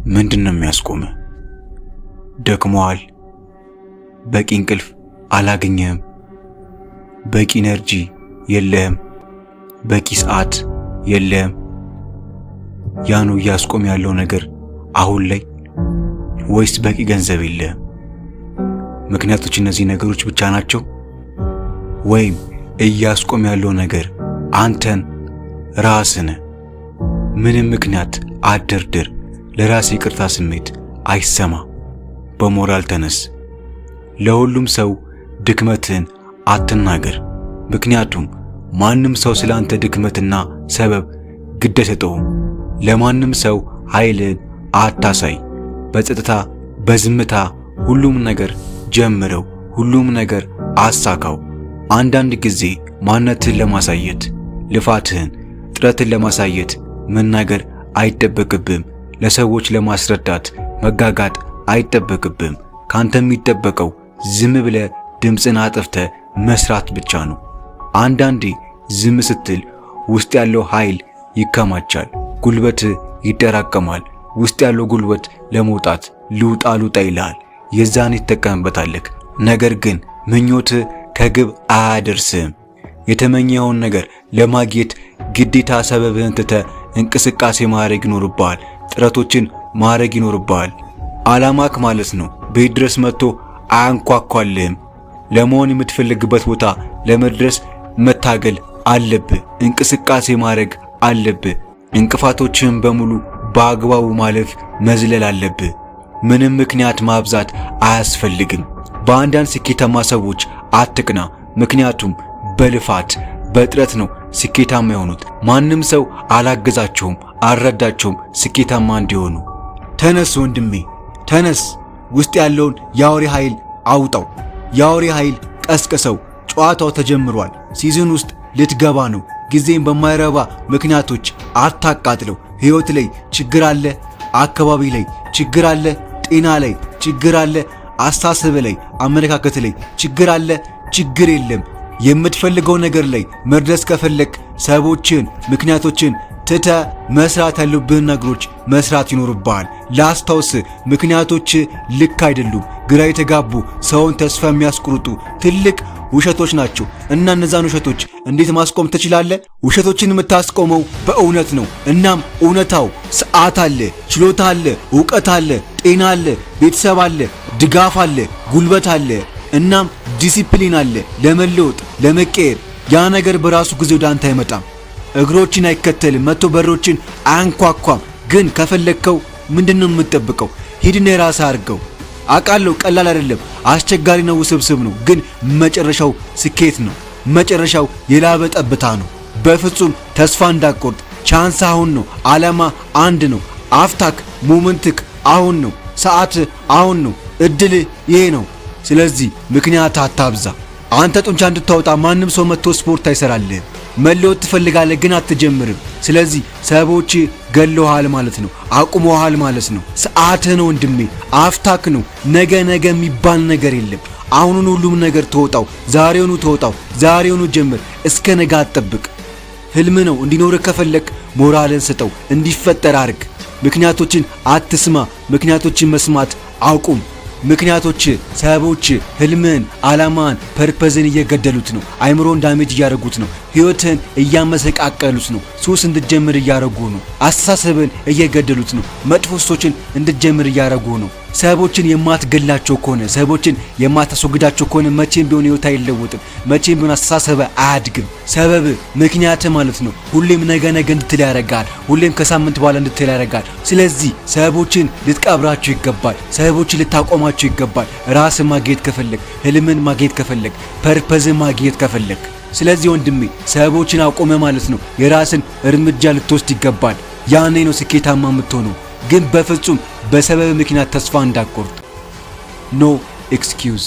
ምንድነው የሚያስቆምህ? ደክሞሃል? በቂ እንቅልፍ አላገኘህም? በቂ ኤነርጂ የለህም? በቂ ሰዓት የለህም? ያ ነው እያስቆም ያለው ነገር አሁን ላይ? ወይስ በቂ ገንዘብ የለህም? ምክንያቶች እነዚህ ነገሮች ብቻ ናቸው? ወይም እያስቆም ያለው ነገር አንተን ራስህን? ምንም ምክንያት አትደርድር። ለራስ ይቅርታ ስሜት አይሰማ። በሞራል ተነስ። ለሁሉም ሰው ድክመትህን አትናገር። ምክንያቱም ማንም ሰው ስላንተ ድክመትና ሰበብ ግድ አይሰጠውም። ለማንም ሰው ኃይልህን አታሳይ። በጸጥታ በዝምታ ሁሉም ነገር ጀምረው፣ ሁሉም ነገር አሳካው። አንዳንድ ጊዜ ማንነትህን ለማሳየት ልፋትህን፣ ጥረትን ለማሳየት መናገር አይጠበቅብም። ለሰዎች ለማስረዳት መጋጋጥ አይጠበቅብም። ካንተ የሚጠበቀው ዝም ብለህ ድምፅን አጥፍተህ መስራት ብቻ ነው። አንዳንዴ ዝም ስትል ውስጥ ያለው ኃይል ይከማቻል፣ ጉልበት ይጠራቀማል። ውስጥ ያለው ጉልበት ለመውጣት ልውጣ ይልሃል። የዛን ትጠቀምበታለህ። ነገር ግን ምኞትህ ከግብ አያደርስም። የተመኘኸውን ነገር ለማግኘት ግዴታ ሰበብህን ትተህ እንቅስቃሴ ማድረግ ይኖርብሃል። ጥረቶችን ማድረግ ይኖርብሃል። ዓላማክ ማለት ነው ቤት ድረስ መጥቶ አያንኳኳልህም። ለመሆን የምትፈልግበት ቦታ ለመድረስ መታገል አለብህ። እንቅስቃሴ ማድረግ አለብህ። እንቅፋቶችን በሙሉ በአግባቡ ማለፍ መዝለል አለብህ። ምንም ምክንያት ማብዛት አያስፈልግም። በአንዳንድ ስኬታማ ሰዎች አትቅና። ምክንያቱም በልፋት በጥረት ነው ስኬታማ የሆኑት። ማንም ሰው አላገዛቸውም፣ አልረዳቸውም ስኬታማ እንዲሆኑ። ተነስ ወንድሜ ተነስ። ውስጥ ያለውን የአውሬ ኃይል አውጣው። የአውሬ ኃይል ቀስቅሰው። ጨዋታው ተጀምሯል። ሲዝን ውስጥ ልትገባ ነው። ጊዜን በማይረባ ምክንያቶች አታቃጥለው። ሕይወት ላይ ችግር አለ፣ አካባቢ ላይ ችግር አለ፣ ጤና ላይ ችግር አለ፣ አስተሳሰብ ላይ አመለካከት ላይ ችግር አለ። ችግር የለም። የምትፈልገው ነገር ላይ መድረስ ከፈለክ ሰበቦችን፣ ምክንያቶችን ትተ መስራት ያሉብህን ነገሮች መስራት ይኖርብሃል። ላስታውስ፣ ምክንያቶች ልክ አይደሉም። ግራ የተጋቡ ሰውን ተስፋ የሚያስቆርጡ ትልቅ ውሸቶች ናቸው። እና እነዛን ውሸቶች እንዴት ማስቆም ትችላለህ? ውሸቶችን የምታስቆመው በእውነት ነው። እናም እውነታው ሰዓት አለ፣ ችሎታ አለ፣ ዕውቀት አለ፣ ጤና አለ፣ ቤተሰብ አለ፣ ድጋፍ አለ፣ ጉልበት አለ። እናም ዲሲፕሊን አለ ለመለወጥ ለመቀየር። ያ ነገር በራሱ ጊዜ ወደ አንተ አይመጣም። እግሮችን አይከተልም፣ መቶ በሮችን አያንኳኳም። ግን ከፈለግከው ምንድነው የምትጠብቀው? ሂድና የራስህ አድርገው። አውቃለሁ ቀላል አይደለም፣ አስቸጋሪ ነው፣ ውስብስብ ነው። ግን መጨረሻው ስኬት ነው። መጨረሻው የላበ ጠብታ ነው። በፍጹም ተስፋ እንዳትቆርጥ። ቻንስ አሁን ነው። ዓላማ አንድ ነው። አፍታክ ሞመንትክ አሁን ነው። ሰዓት አሁን ነው። እድል ይሄ ነው። ስለዚህ ምክንያት አታብዛ። አንተ ጡንቻ እንድታወጣ ማንም ሰው መጥቶ ስፖርት አይሰራልህም። መለወጥ ትፈልጋለህ ግን አትጀምርም። ስለዚህ ሰበቦች ገለውሃል ማለት ነው፣ አቁመውሃል ማለት ነው። ሰዓትህ ነው ወንድሜ፣ አፍታክ ነው። ነገ የሚባል ነገር የለም። አሁኑን ሁሉም ነገር ተወጣው፣ ዛሬውኑ ተወጣው፣ ዛሬውኑ ጀምር። እስከ ነገ አትጠብቅ። ህልም ነው እንዲኖርህ ከፈለክ ሞራልን ስጠው፣ እንዲፈጠር አድርግ። ምክንያቶችን አትስማ፣ ምክንያቶችን መስማት አቁም። ምክንያቶች፣ ሰበቦች ህልምን፣ ዓላማን፣ ፐርፐዝን እየገደሉት ነው። አይምሮን ዳሜጅ እያደረጉት ነው። ህይወትን እያመሰቃቀሉት ነው። ሱስ እንድትጀምር እያደረጉ ነው። አስተሳሰብን እየገደሉት ነው። መጥፎ ሱሶችን እንድትጀምር እያደረጉ ነው። ሰበቦችን የማትገላቸው ከሆነ፣ ሰበቦችን የማታስወግዳቸው ከሆነ መቼም ቢሆን ህይወት አይለወጥም። መቼም ቢሆን አስተሳሰብ አያድግም። ሰበብ ምክንያት ማለት ነው። ሁሌም ነገ እንድትል ያደርጋል። ሁሌም ከሳምንት በኋላ እንድትል ያደርጋል። ስለዚህ ሰበቦችን ልትቀብራቸው ይገባል። ሰበቦችን ልታቆማቸው ይገባል። ራስን ማግኘት ከፈለግ፣ ህልምን ማግኘት ከፈለግ፣ ፐርፐዝን ማግኘት ከፈለግ፣ ስለዚህ ወንድሜ ሰበቦችን አቆመ ማለት ነው የራስን እርምጃ ልትወስድ ይገባል። ያኔ ነው ስኬታማ የምትሆነው። ግን በፍጹም በሰበብ ምክንያት ተስፋ እንዳትቆርጥ። ኖ ኤክስኪውዝ